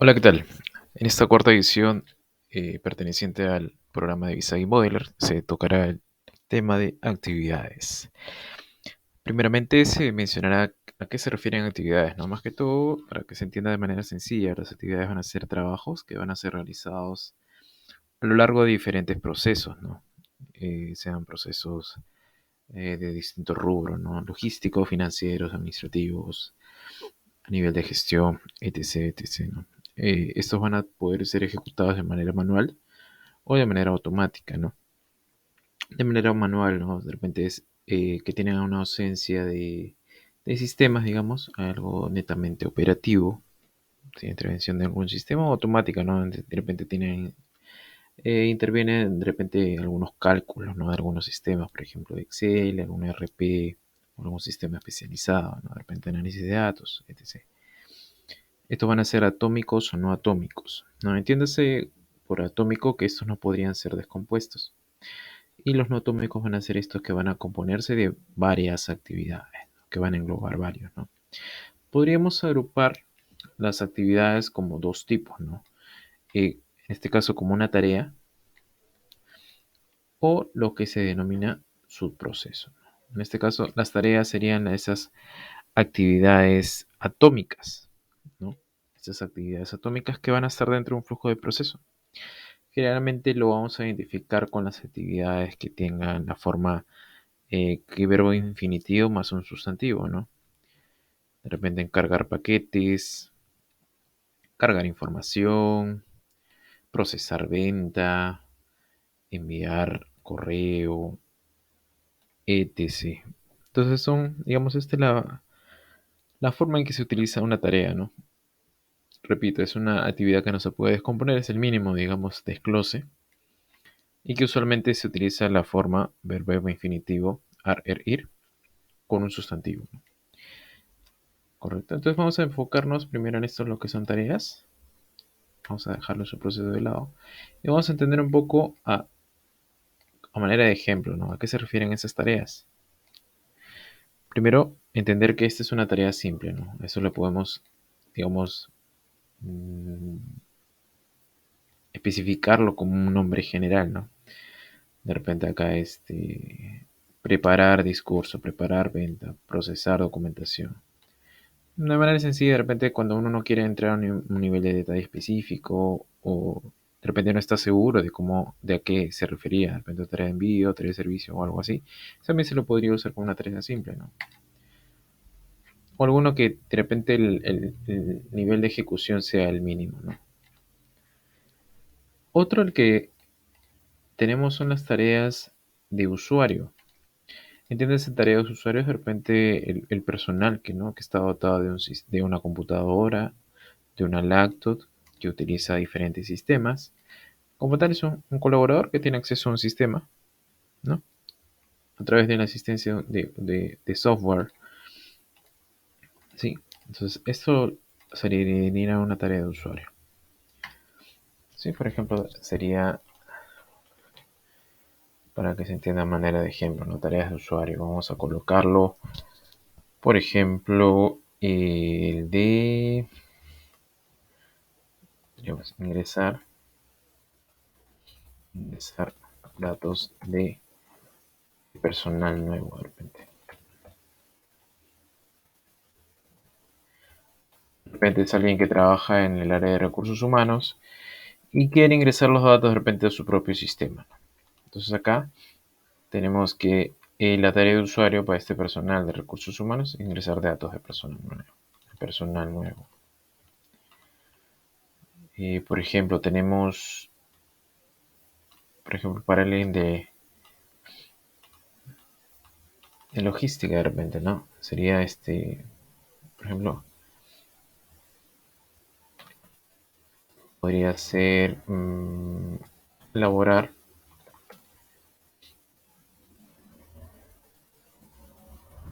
Hola, ¿qué tal? En esta cuarta edición, perteneciente al programa de Visagi Modeler, se tocará el tema de actividades. Primeramente, se mencionará a qué se refieren actividades, ¿no? Más que todo, para que se entienda de manera sencilla, las actividades van a ser trabajos que van a ser realizados a lo largo de diferentes procesos, ¿no? Sean procesos de distintos rubros, ¿no? Logísticos, financieros, administrativos, a nivel de gestión, etc., etc., ¿no? Estos van a poder ser ejecutados de manera manual o de manera automática, ¿no? De manera manual, ¿no? De repente es que tienen una ausencia de sistemas, digamos, algo netamente operativo, sin intervención de algún sistema o automática, ¿no? De repente tienen, intervienen de repente algunos cálculos, ¿no? De algunos sistemas, por ejemplo, de Excel, algún ERP, algún sistema especializado, ¿no? De repente análisis de datos, etc. Estos van a ser atómicos o no atómicos, ¿no? Entiéndase por atómico que estos no podrían ser descompuestos. Y los no atómicos van a ser estos que van a componerse de varias actividades, ¿no? Que van a englobar varios, ¿no? Podríamos agrupar las actividades como dos tipos, ¿no? En este caso como una tarea o lo que se denomina subproceso, ¿no? En este caso, las tareas serían esas actividades atómicas, ¿no? Estas actividades atómicas que van a estar dentro de un flujo de proceso. Generalmente lo vamos a identificar con las actividades que tengan la forma que verbo infinitivo más un sustantivo, ¿no? De repente cargar paquetes, cargar información, procesar venta, enviar correo, etc. Entonces son, digamos, esta es la forma en que se utiliza una tarea, ¿no? Repito, es una actividad que no se puede descomponer, es el mínimo, digamos, desglose, y que usualmente se utiliza la forma verbo infinitivo ar, er, ir con un sustantivo, ¿no? Correcto. Entonces vamos a enfocarnos primero en esto, lo que son tareas. Vamos a dejarlo en su proceso de lado. Y vamos a entender un poco a manera de ejemplo, ¿no? ¿A qué se refieren esas tareas? Primero, entender que esta es una tarea simple, ¿no? Eso lo podemos, digamos, mm, especificarlo como un nombre general, ¿no? De repente acá preparar discurso, preparar venta, procesar documentación. De manera sencilla, de repente cuando uno no quiere entrar a un nivel de detalle específico o de repente no está seguro de cómo, de a qué se refería, de repente tarea de envío, tarea de servicio o algo así, también se lo podría usar como una tarea simple, ¿no? O alguno que de repente el nivel de ejecución sea el mínimo, ¿no? Otro el que tenemos son las tareas de usuario. ¿Entiendes? En tareas de usuario de repente el personal que, ¿no? Que está dotado de una computadora, de una laptop, que utiliza diferentes sistemas. Como tal, es un colaborador que tiene acceso a un sistema, ¿no? A través de la asistencia de software, ¿sí? Entonces, esto sería una tarea de usuario. Sí, por ejemplo, sería para que se entienda de manera de ejemplo, ¿no? Tareas de usuario. Vamos a colocarlo, por ejemplo, el de digamos, ingresar datos de personal nuevo de repente. De repente es alguien que trabaja en el área de recursos humanos y quiere ingresar los datos de repente a su propio sistema. Entonces acá tenemos que la tarea de usuario para este personal de recursos humanos es ingresar datos de personal nuevo. Por ejemplo, tenemos, por ejemplo, para alguien de logística de repente, ¿no? Sería por ejemplo, podría ser elaborar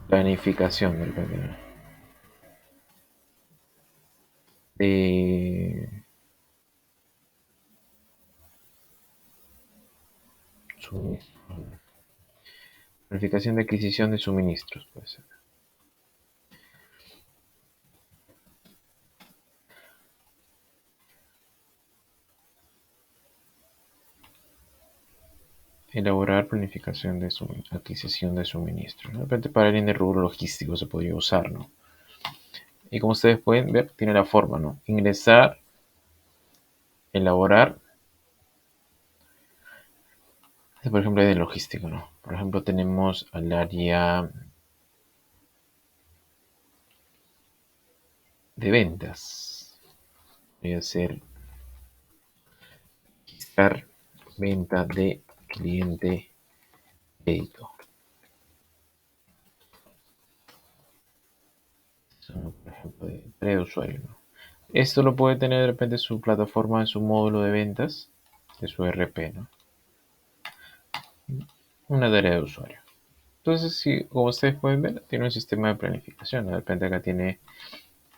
planificación de repente, ¿no? De suministro. Planificación de adquisición de suministros, puede ser. elaborar planificación de su adquisición de suministro. De repente para el rubro logístico se podría usar, ¿no? Y como ustedes pueden ver, tiene la forma, ¿no? Ingresar, elaborar. Este, por ejemplo, es de logístico, ¿no? Por ejemplo, tenemos al área de ventas. Voy a hacer registrar venta de cliente crédito. Por ejemplo, de tarea de usuario, ¿no? Esto lo puede tener de repente su plataforma en su módulo de ventas de su RP, ¿no? Una tarea de usuario. Entonces, si, como ustedes pueden ver, tiene un sistema de planificación, ¿no? De repente acá tiene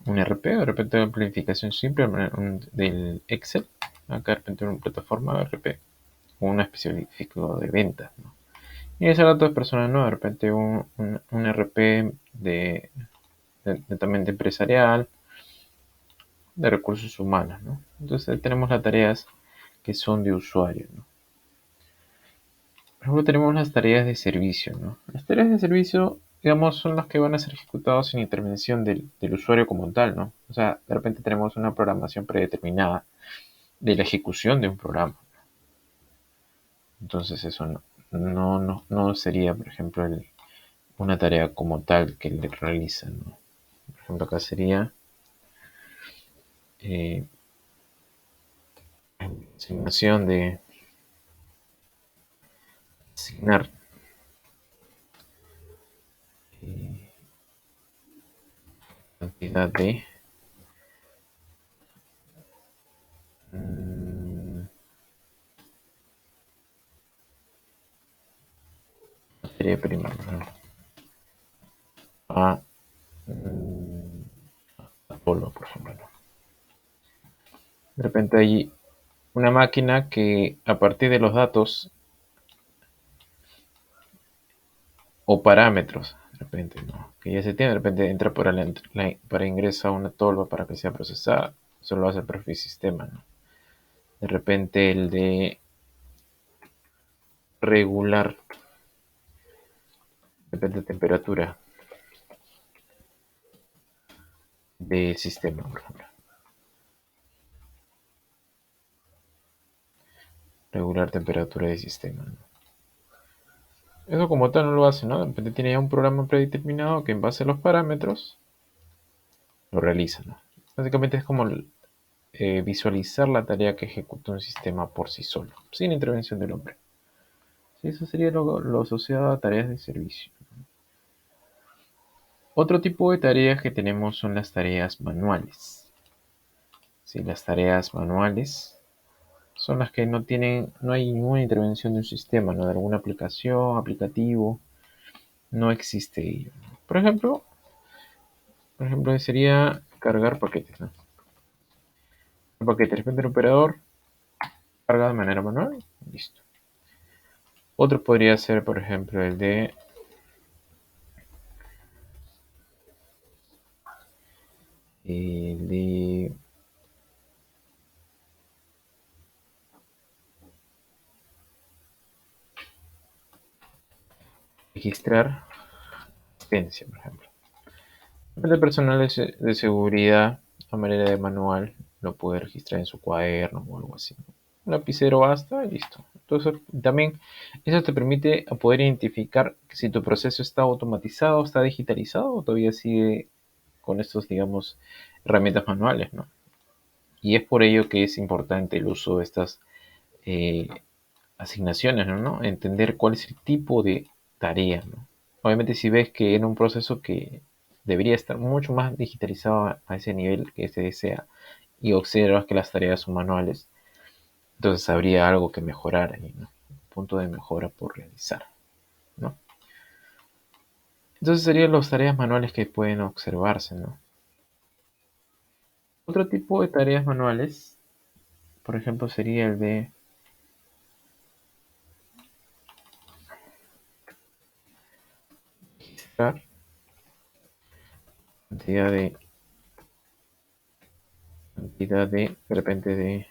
un RP, de repente una planificación simple del Excel. Acá de repente una plataforma de RP, un específico de ventas, ¿no? Y ese dato de personas, ¿no? De repente un RP también de empresarial, de recursos humanos, ¿no? Entonces tenemos las tareas que son de usuario, ¿no? Por ejemplo, tenemos las tareas de servicio, ¿no? Las tareas de servicio, digamos, son las que van a ser ejecutadas sin intervención del usuario como tal, ¿no? O sea, de repente tenemos una programación predeterminada de la ejecución de un programa. Entonces eso no sería, por ejemplo, una tarea como tal que le realizan, ¿no? Por ejemplo, acá sería eh, asignación de asignar eh, cantidad de mm, materia prima, ¿no? A, mm, a polvo, por ejemplo, ¿no? De repente hay una máquina que a partir de los datos o parámetros, de repente, ¿no? Que ya se tiene, de repente entra para ingresa una tolva para que sea procesada, eso lo hace el propio sistema, ¿no? De repente el de regular, depende de temperatura del sistema, por ejemplo. Regular temperatura del sistema, ¿no? Eso como tal no lo hace, ¿no? De repente tiene ya un programa predeterminado que en base a los parámetros lo realiza, ¿no? Básicamente es como visualizar la tarea que ejecuta un sistema por sí solo, sin intervención del hombre. Sí, eso sería lo asociado a tareas de servicio. Otro tipo de tareas que tenemos son las tareas manuales. Sí, las tareas manuales son las que no hay ninguna intervención de un sistema, ¿no? De alguna aplicación, aplicativo, no existe ello. Por ejemplo, sería cargar paquetes, ¿no? Un paquete, de repente el operador carga de manera manual, listo. Otro podría ser, por ejemplo, el de registrar asistencia, por ejemplo. El personal de seguridad, a manera de manual, lo puede registrar en su cuaderno o algo así. Un lapicero basta y listo. Entonces, también eso te permite poder identificar si tu proceso está automatizado, está digitalizado o todavía sigue con estos, digamos, herramientas manuales, ¿no? Y es por ello que es importante el uso de estas eh, asignaciones, ¿no? Entender cuál es el tipo de tarea, ¿no? Obviamente si ves que en un proceso que debería estar mucho más digitalizado a ese nivel que se desea y observas que las tareas son manuales, entonces habría algo que mejorar ahí, ¿no? Un punto de mejora por realizar, ¿no? Entonces serían las tareas manuales que pueden observarse, ¿no? Otro tipo de tareas manuales, por ejemplo, sería el de registrar cantidad de de repente de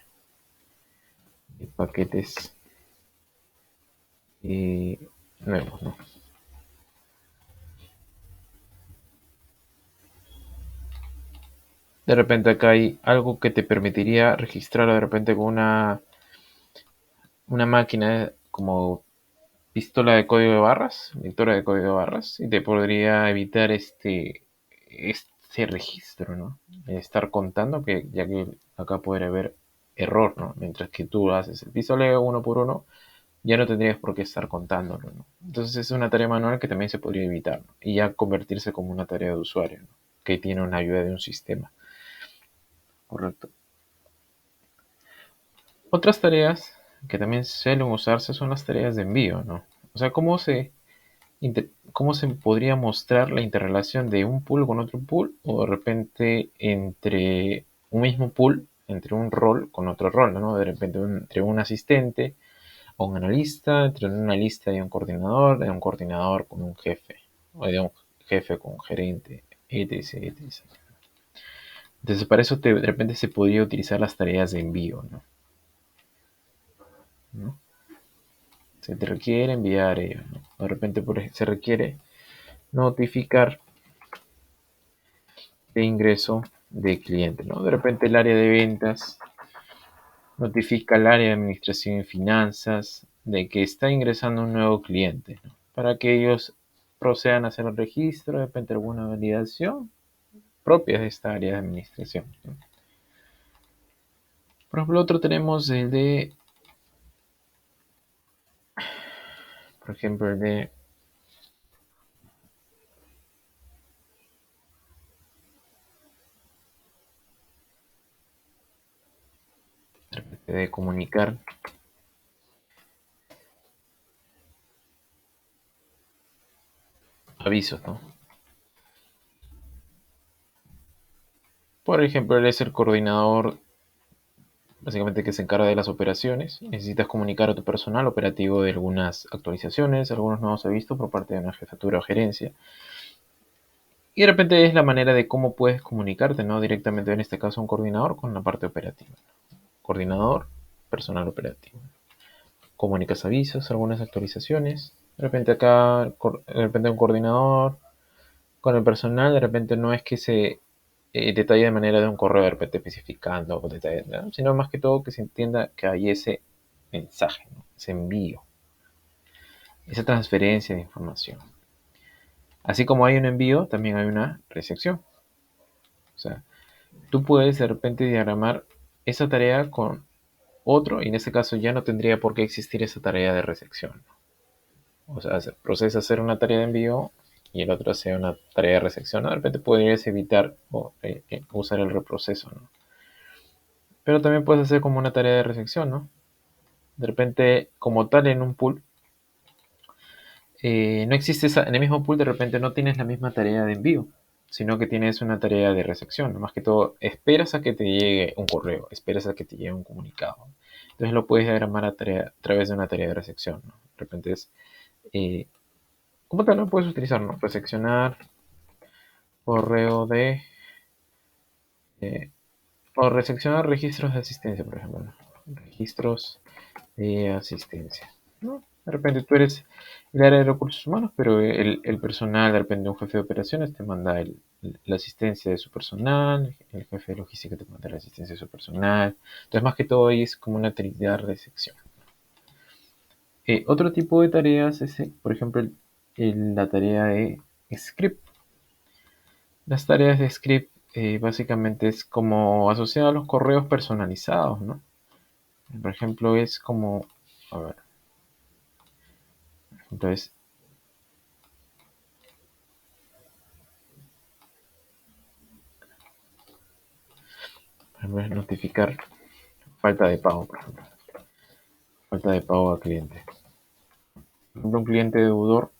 paquetes eh, nuevos, ¿no? De repente acá hay algo que te permitiría registrarlo de repente con una máquina como pistola de código de barras, lectora de código de barras, y te podría evitar este registro, ¿no? Estar contando, que ya que acá podría haber error, ¿no? Mientras que tú haces el pistoleo uno por uno, ya no tendrías por qué estar contándolo, ¿no? Entonces es una tarea manual que también se podría evitar, ¿no? Y ya convertirse como una tarea de usuario, ¿no? Que tiene una ayuda de un sistema, correcto. Otras tareas que también suelen usarse son las tareas de envío, ¿no? O sea, cómo se podría mostrar la interrelación de un pool con otro pool o de repente entre un mismo pool, entre un rol con otro rol, ¿no? De repente entre un asistente o un analista, entre una lista y un coordinador, de un coordinador con un jefe, o de un jefe con un gerente, etc, etc. Entonces, para eso de repente se podría utilizar las tareas de envío, ¿no? ¿No? Se te requiere enviar ello, ¿no? De repente se requiere notificar de ingreso de cliente, ¿no? De repente el área de ventas notifica al área de administración y finanzas de que está ingresando un nuevo cliente, ¿no? Para que ellos procedan a hacer el registro, de repente alguna validación propia de esta área de administración, ¿no? Por ejemplo, otro tenemos por ejemplo, de comunicar avisos, ¿no? Por ejemplo, él es el coordinador básicamente que se encarga de las operaciones. Necesitas comunicar a tu personal operativo de algunas actualizaciones, algunos nuevos avisos por parte de una jefatura o gerencia. Y de repente es la manera de cómo puedes comunicarte, ¿no? Directamente, en este caso, un coordinador con la parte operativa. Coordinador, personal operativo. Comunicas avisos, algunas actualizaciones. De repente acá, de repente un coordinador con el personal, de repente no es que se detalle de manera de un correo de repente especificando o detalles, ¿no? Sino más que todo que se entienda que hay ese mensaje, ¿no? Ese envío, esa transferencia de información. Así como hay un envío, también hay una recepción. O sea, tú puedes de repente diagramar esa tarea con otro y en ese caso ya no tendría por qué existir esa tarea de recepción. O sea, procesa hacer una tarea de envío y el otro hace una tarea de recepción. De repente podrías evitar o usar el reproceso, ¿no? Pero también puedes hacer como una tarea de recepción, ¿no? De repente, como tal en un pool, no existe en el mismo pool, de repente no tienes la misma tarea de envío, sino que tienes una tarea de recepción. Más que todo, esperas a que te llegue un correo, esperas a que te llegue un comunicado. Entonces lo puedes diagramar a través de una tarea de recepción, ¿no? De repente es, eh, como tal, lo puedes utilizar, ¿no? Recepcionar correo eh, o recepcionar registros de asistencia, por ejemplo, ¿no? Registros de asistencia, ¿no? De repente tú eres el área de recursos humanos, pero el personal, de repente un jefe de operaciones te manda la asistencia de su personal, el jefe de logística te manda la asistencia de su personal. Entonces, más que todo, ahí es como una trinidad de sección. Otro tipo de tareas es, por ejemplo, la tarea de script. Las tareas de script básicamente es como asociado a los correos personalizados, ¿no? Por ejemplo, es como, a ver, entonces, por ejemplo, es notificar falta de pago, por ejemplo. Falta de pago al cliente. Por ejemplo, un cliente deudor,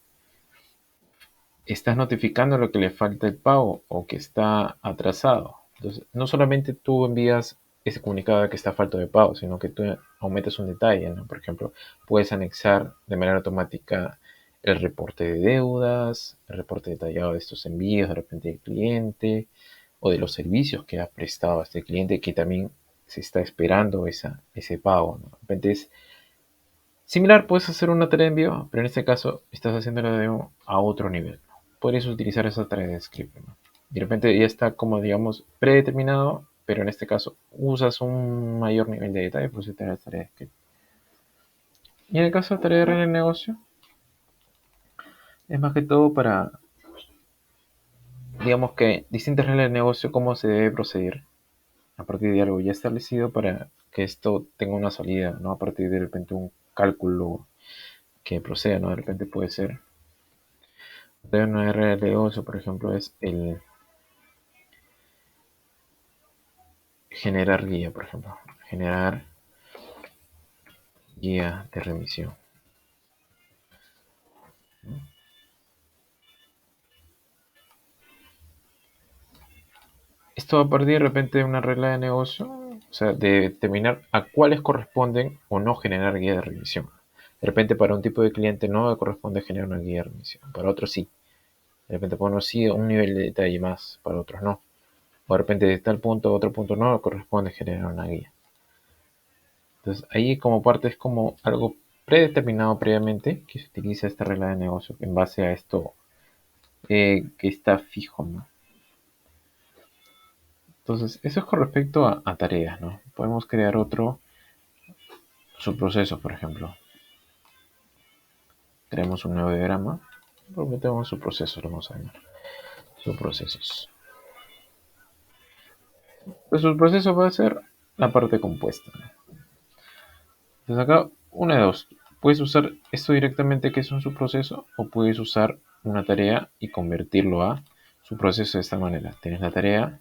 estás notificando lo que le falta el pago o que está atrasado. Entonces, no solamente tú envías ese comunicado de que está falta de pago, sino que tú aumentas un detalle, ¿no? Por ejemplo, puedes anexar de manera automática el reporte de deudas, el reporte detallado de estos envíos de repente del cliente o de los servicios que ha prestado a este cliente que también se está esperando ese pago, ¿no? De repente Similar, puedes hacer una tarea en vivo, pero en este caso estás haciendo la demo a otro nivel. Podrías utilizar esa tarea de script, ¿no? De repente ya está como, digamos, predeterminado, pero en este caso usas un mayor nivel de detalle, por si te la tarea de script. Y en el caso de tarea de regla de negocio, es más que todo para, digamos que, distintas reglas de negocio, cómo se debe proceder a partir de algo ya establecido para que esto tenga una salida, ¿no? A partir de repente un cálculo que proceda, ¿no? De repente puede ser de una regla de negocio, por ejemplo, es el generar guía, por ejemplo. Generar guía de remisión. Esto va a partir de repente de una regla de negocio, o sea, de determinar a cuáles corresponden o no generar guía de remisión. De repente para un tipo de cliente no corresponde generar una guía de remisión, para otros sí. De repente para unos sí, un nivel de detalle más, para otros no. O de repente de tal punto a otro punto no corresponde generar una guía. Entonces ahí como parte es como algo predeterminado previamente que se utiliza esta regla de negocio en base a esto que está fijo, ¿no? Entonces, eso es con respecto a tareas, ¿no? Podemos crear otro subproceso, por ejemplo. Creamos un nuevo diagrama. Metemos subprocesos, lo vamos a llamar. Subprocesos. El subproceso va a ser la parte compuesta, ¿no? Entonces acá, una de dos. Puedes usar esto directamente que es un subproceso o puedes usar una tarea y convertirlo a subproceso de esta manera. Tienes la tarea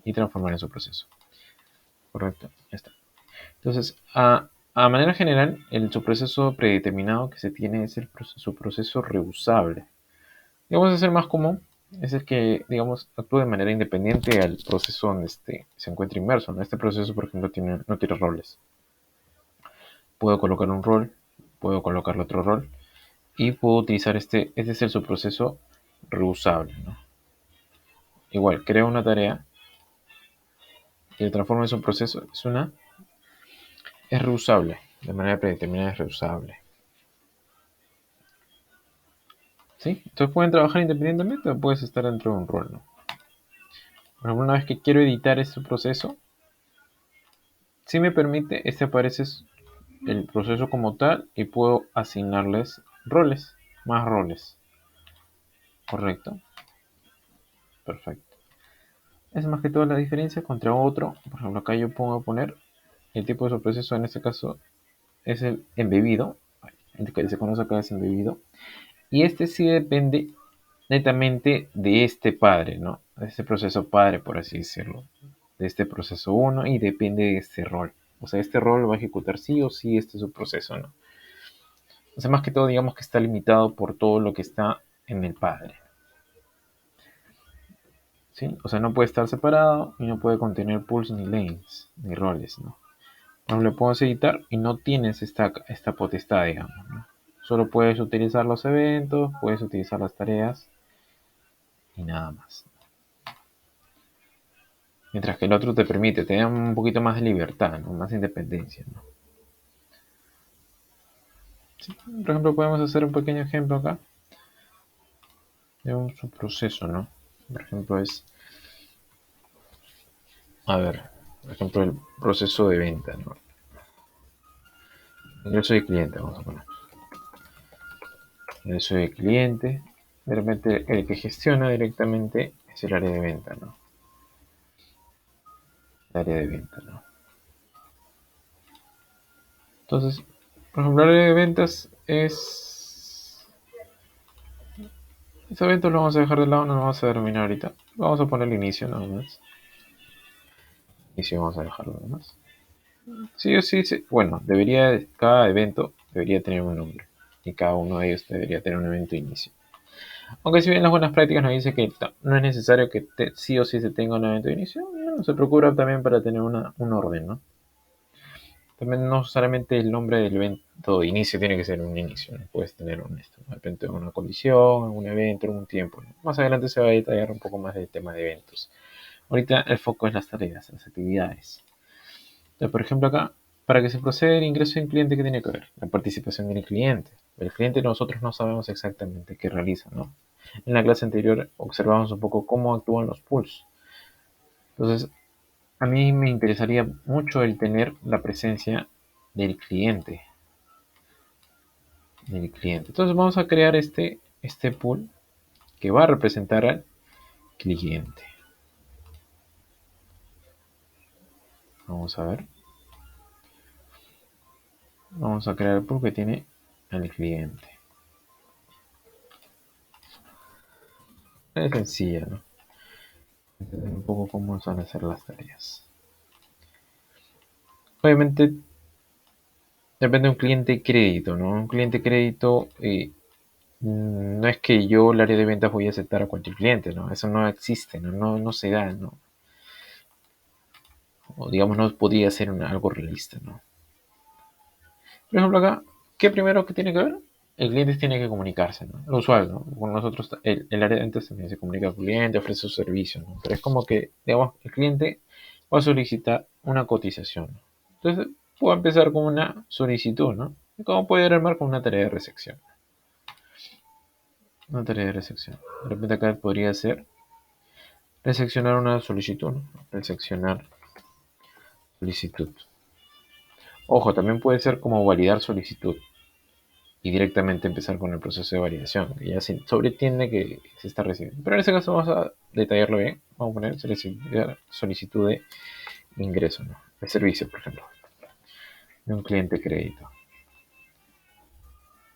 y transformar en subproceso. Correcto, ya está. Entonces, a manera general, el subproceso predeterminado que se tiene es el subproceso reusable. Digamos, es el más común, es el que, digamos, actúa de manera independiente al proceso donde se encuentra inmerso, ¿no? Este proceso, por ejemplo, no tiene roles. Puedo colocar un rol, puedo colocarle otro rol, y puedo utilizar este es el subproceso reusable, ¿no? Igual, creo una tarea y la transformo en subproceso, es reusable, de manera predeterminada es reusable. ¿Sí? Entonces pueden trabajar independientemente o puedes estar dentro de un rol, ¿no? Por ejemplo, una vez que quiero editar este proceso, si me permite, aparece el proceso como tal y puedo asignarles roles, más roles. ¿Correcto? Perfecto. Es más que todo la diferencia contra otro. Por ejemplo, acá yo puedo poner el tipo de subproceso, en este caso es el embebido, el que se conoce acá es embebido, y este sí depende netamente de este padre, ¿no? De este proceso padre, por así decirlo, de este proceso 1 y depende de este rol. O sea, este rol va a ejecutar sí o sí este subproceso, ¿no? O sea, más que todo, digamos que está limitado por todo lo que está en el padre, ¿sí? O sea, no puede estar separado y no puede contener pools ni lanes, ni roles, ¿no? Por ejemplo, puedes editar y no tienes esta potestad, digamos, ¿no? Solo puedes utilizar los eventos, puedes utilizar las tareas y nada más. Mientras que el otro te permite, te da un poquito más de libertad, ¿no? Más independencia, ¿no? Sí, por ejemplo, podemos hacer un pequeño ejemplo acá de un subproceso, ¿no? Por ejemplo, a ver, por ejemplo, el proceso de venta, ¿no? Ingreso de cliente, vamos a poner. Ingreso de cliente. De repente, el que gestiona directamente es el área de venta, ¿no? El área de venta, ¿no? Entonces, por ejemplo, el área de ventas es... Este evento lo vamos a dejar de lado, no lo vamos a terminar ahorita. Vamos a poner el inicio nada más. Inicio vamos a dejarlo nada más. Sí o sí, sí. Bueno, cada evento debería tener un nombre. Y cada uno de ellos debería tener un evento de inicio. Aunque si bien las buenas prácticas nos dicen que no es necesario que sí o sí se tenga un evento de inicio, no, se procura también para tener un orden, ¿no? También no solamente el nombre del evento de inicio tiene que ser un inicio, ¿no? Puedes tener de repente una colisión, un evento, un tiempo, ¿no? Más adelante se va a detallar un poco más del tema de eventos. Ahorita el foco es las tareas, las actividades. Entonces, por ejemplo, acá Para que se proceda el ingreso de un cliente, ¿qué tiene que ver? La participación del cliente. El cliente nosotros no sabemos exactamente qué realiza, ¿no? En la clase anterior observamos un poco cómo actúan los pools. Entonces, a mí me interesaría mucho el tener la presencia del cliente. Entonces vamos a crear este pool que va a representar al cliente. Vamos a ver. Vamos a crear el pool que tiene al cliente. Es sencilla, ¿no? Entender un poco cómo van a ser las tareas. Obviamente depende de un cliente crédito, ¿no? Un cliente crédito no es que yo, el área de ventas, voy a aceptar a cualquier cliente, ¿no? Eso no existe, ¿no? No se da, ¿no? O digamos, no podría ser algo realista, ¿no? Por ejemplo, acá, ¿qué primero que tiene que ver? El cliente tiene que comunicarse, ¿no? Lo usual, ¿no? Con nosotros, el área de ventas también se comunica con el cliente, ofrece su servicio, ¿no? Pero es como que, digamos, el cliente va a solicitar una cotización, ¿no? Entonces, puedo empezar con una solicitud, ¿no? ¿Cómo puede armar con una tarea de recepción? Una tarea de recepción. De repente acá podría ser recepcionar una solicitud, ¿no? Recepcionar solicitud. Ojo, también puede ser como validar solicitud y directamente empezar con el proceso de validación. Ya se sobreentiende que se está recibiendo. Pero en este caso vamos a detallarlo bien. Vamos a poner solicitud de ingreso, ¿no? De servicio, por ejemplo, de un cliente crédito.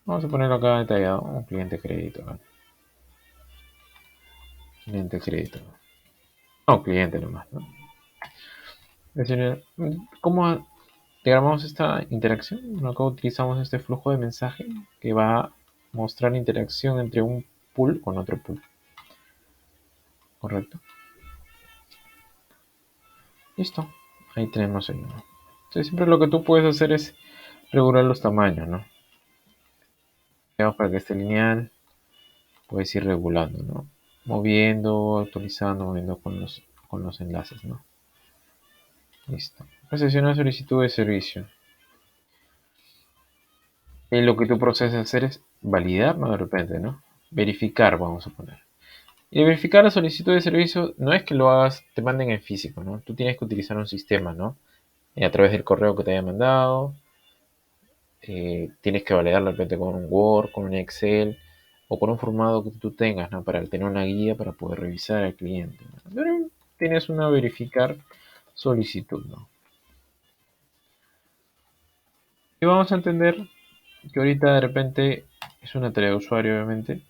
Vamos a ponerlo acá detallado, un cliente crédito, ¿no? Cliente crédito. No, cliente nomás, ¿no? Es decir, ¿cómo diagramamos esta interacción? Acá utilizamos este flujo de mensaje que va a mostrar interacción entre un pool con otro pool. ¿Correcto? Listo. Ahí tenemos el. Entonces siempre lo que tú puedes hacer es regular los tamaños, ¿no? Digamos, para que esté lineal, puedes ir regulando, ¿no? Moviendo, actualizando, moviendo con los enlaces, ¿no? Listo. Recepciona solicitud de servicio. Y lo que tú procedes a hacer es validar, ¿no? De repente, ¿no? Verificar, vamos a poner. Y verificar la solicitud de servicio no es que lo hagas, te manden en físico, ¿no? Tú tienes que utilizar un sistema, ¿no? A través del correo que te haya mandado, tienes que validarlo de repente con un Word, con un Excel o con un formato que tú tengas, ¿no? Para tener una guía para poder revisar al cliente, ¿no? Pero tienes una verificar solicitud, ¿no? Y vamos a entender que ahorita de repente es una tarea de usuario, obviamente,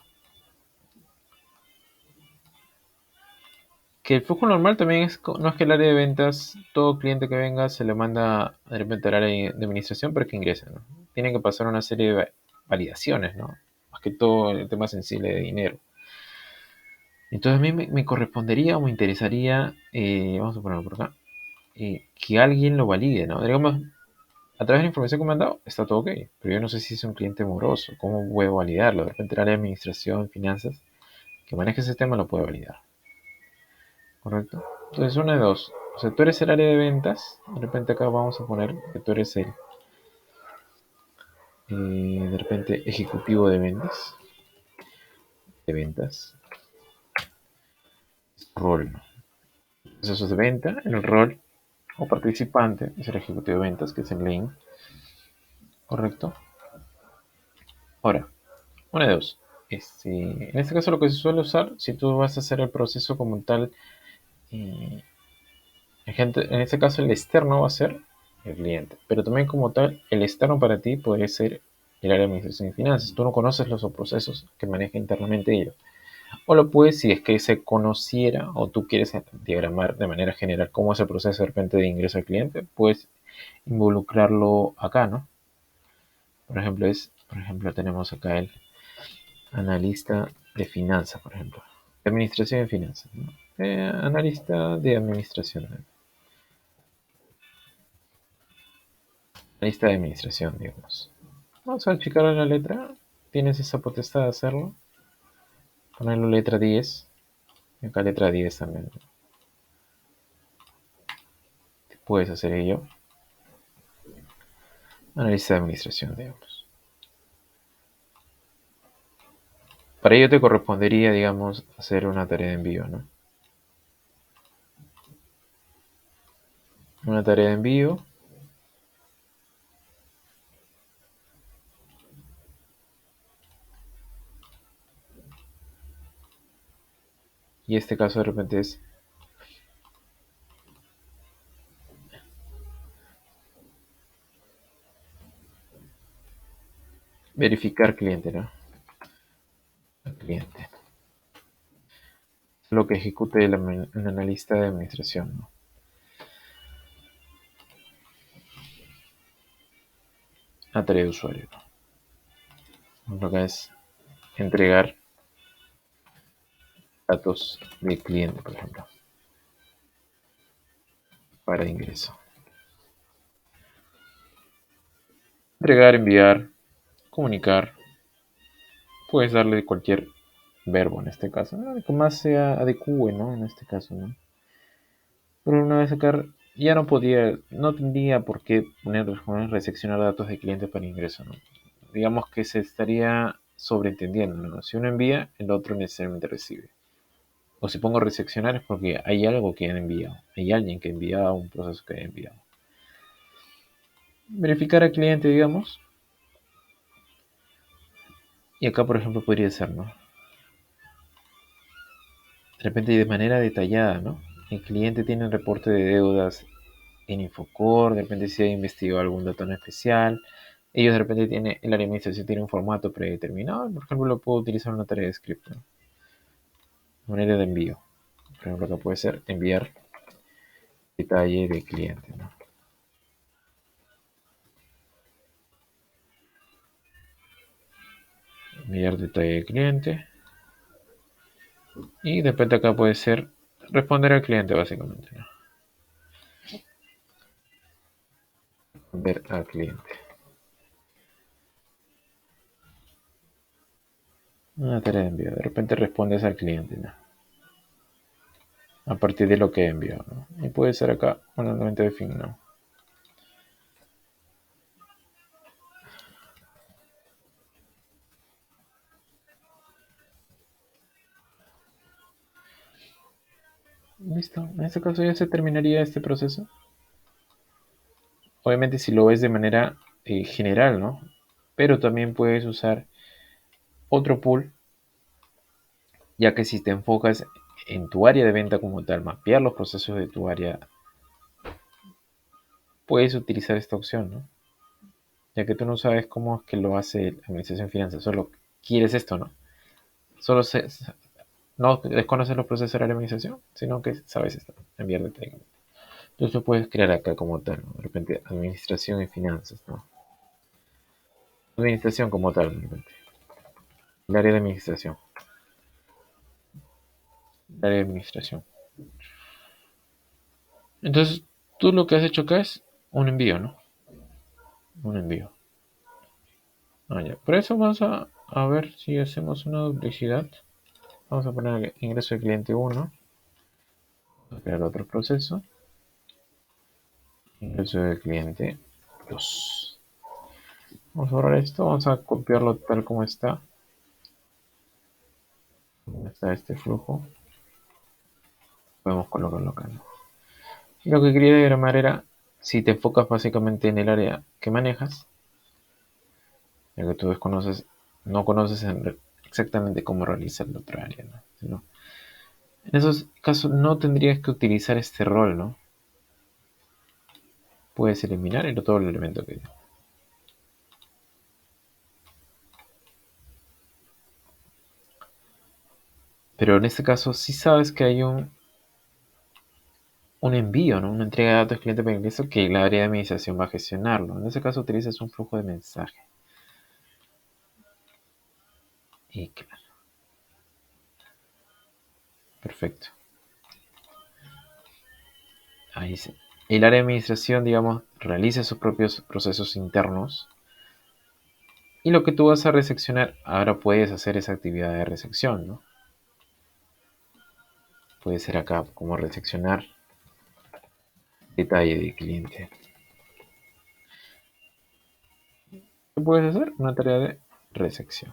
que el flujo normal también no es que el área de ventas, todo cliente que venga se le manda de repente al área de administración para que ingrese, ¿no? Tienen que pasar una serie de validaciones, ¿no? Más que todo el tema sensible de dinero. Entonces a mí me correspondería o me interesaría, vamos a ponerlo por acá, que alguien lo valide, ¿no? Digamos, a través de la información que me han dado, está todo ok, pero yo no sé si es un cliente moroso, ¿cómo puedo validarlo? De repente el área de administración, finanzas, que maneja ese tema lo puede validar, ¿correcto? Entonces una de dos, o sea, tú eres el área de ventas, de repente acá vamos a poner que tú eres de repente, ejecutivo de ventas, rol, ¿no? Procesos de venta, el rol o participante es el ejecutivo de ventas, que es el lane, ¿correcto? Ahora, una de dos. En este caso lo que se suele usar, si tú vas a hacer el proceso como tal, eh, en este caso el externo va a ser el cliente, pero también como tal, el externo para ti puede ser el área de administración y finanzas. Tú no conoces los procesos que maneja internamente ellos. O lo puedes, si es que se conociera o tú quieres diagramar de manera general cómo es el proceso de repente de ingreso al cliente, puedes involucrarlo acá, ¿no? Por ejemplo, tenemos acá el analista de finanzas, por ejemplo. Administración de finanzas, ¿no? Analista de administración. Analista de administración, digamos. Vamos a checar la letra. Tienes esa potestad de hacerlo. Ponerlo letra 10. Y acá letra 10 también. Puedes hacer ello. Analista de administración, digamos. Para ello te correspondería, digamos, hacer una tarea de envío, ¿no? Una tarea de envío. Y este caso de repente es verificar cliente, ¿no? El cliente. Lo que ejecute el analista de administración, ¿no? La tarea de usuario, ¿no? Lo que es entregar datos del cliente, por ejemplo, para ingreso. Entregar, enviar, comunicar. Puedes darle cualquier verbo en este caso, ¿no? Que más sea adecue, ¿no? En este caso, ¿no? Pero una vez sacar, ya no podía, no tendría por qué recepcionar datos de cliente para ingreso, ¿no? Digamos que se estaría sobreentendiendo, ¿no? Si uno envía, el otro necesariamente recibe. O si pongo recepcionar es porque hay algo que han enviado, hay alguien que ha enviado un proceso que ha enviado. Verificar al cliente, digamos, y acá por ejemplo podría ser, ¿no? De repente de manera detallada, ¿no? El cliente tiene un reporte de deudas en Infocor, de repente si ha investigado algún dato en especial, ellos de repente tienen, el área de administración tiene un formato predeterminado, por ejemplo lo puedo utilizar una tarea de script, ¿no? Manera de envío, por ejemplo acá puede ser enviar detalle de cliente, ¿no? Enviar detalle de cliente y de repente acá puede ser responder al cliente básicamente, ¿no? Ver al cliente. Una tarea de envío. De repente respondes al cliente, ¿no? A partir de lo que envió, ¿no? Y puede ser acá un elemento de fin, ¿no? Listo. En este caso ya se terminaría este proceso. Obviamente si lo ves de manera general, ¿no? Pero también puedes usar otro pool, ya que si te enfocas en tu área de venta como tal, mapear los procesos de tu área, puedes utilizar esta opción, ¿no? Ya que tú no sabes cómo es que lo hace la administración de finanzas, solo quieres esto, ¿no? Solo no desconoces los procesos de la administración, sino que sabes esto, enviar detalle. Entonces lo puedes crear acá como tal, ¿no? De repente administración y finanzas, ¿no? Administración como tal, de repente. El área de administración. El área de administración. Entonces, tú lo que has hecho acá es un envío, ¿no? Un envío. Ah, ya. Por eso vamos a ver si hacemos una duplicidad. Vamos a poner ingreso de cliente 1. Vamos a crear otro proceso. Ingreso de cliente 2. Vamos a borrar esto. Vamos a copiarlo tal como está. Como está este flujo. Podemos colocarlo acá, ¿no? Y lo que quería diagramar era si te enfocas básicamente en el área que manejas, ya que tú desconoces, no conoces exactamente cómo realizar la otra área, ¿no? En esos casos no tendrías que utilizar este rol, ¿no? Puedes eliminar todo el elemento que... Pero en este caso sí sabes que hay un envío, ¿no? Una entrega de datos cliente para ingreso que la área de administración va a gestionarlo. En ese caso utilizas un flujo de mensaje. Y claro, perfecto. Ahí sí. El área de administración, digamos, realiza sus propios procesos internos. Y lo que tú vas a reseccionar, ahora puedes hacer esa actividad de resección, ¿no? Puede ser acá como reseccionar detalle de cliente. ¿qué puedes hacer? Una tarea de resección.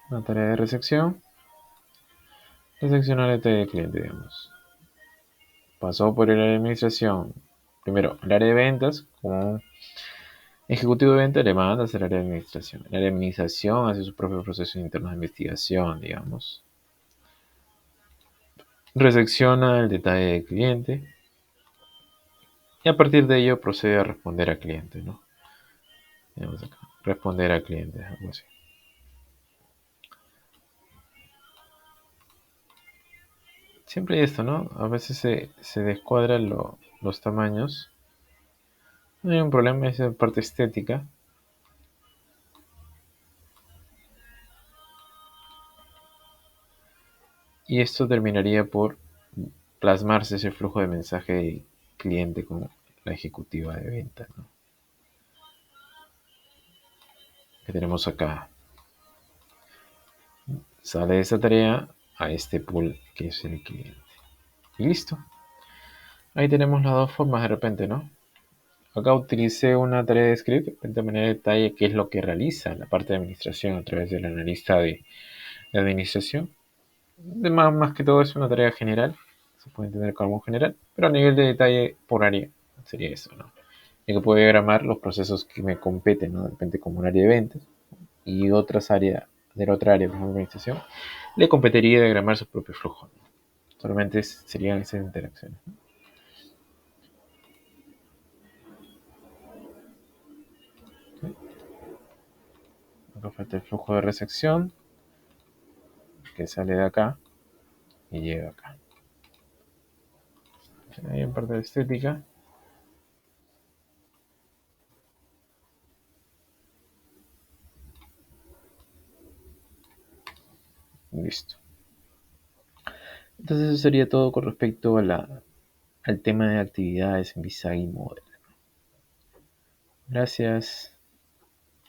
Una tarea de resección. Reseccionar el detalle del cliente, digamos. Pasó por el área de administración. Primero, el área de ventas, como ejecutivo de venta, le manda al área de administración. El área de administración hace sus propios procesos internos de investigación, digamos. Resecciona el detalle del cliente y a partir de ello procede a responder al cliente, ¿no? Tenemos acá, responder al cliente, algo así. Siempre hay esto, ¿no? A veces se descuadran los tamaños. No hay un problema, es la parte estética. Y esto terminaría por plasmarse ese flujo de mensaje del cliente con la ejecutiva de venta, ¿no? Que tenemos acá. Sale esa tarea a este pool que es el cliente. Y listo. Ahí tenemos las dos formas de repente, ¿no? Acá utilicé una tarea de script de manera de detalle qué es lo que realiza la parte de administración a través del analista de administración. Más que todo es una tarea general, se puede entender como general, pero a nivel de detalle por área sería eso, ¿no? Y que puedo diagramar los procesos que me competen, ¿no? De repente como un área de ventas y otras áreas de la otra área, por ejemplo, administración, le competiría diagramar su propio flujo, ¿no? Solamente serían esas interacciones, ¿no? Acá falta el flujo de resección que sale de acá y llega acá. Ahí en parte de estética. Listo. Entonces eso sería todo con respecto al tema de actividades en Visagi Model. Gracias.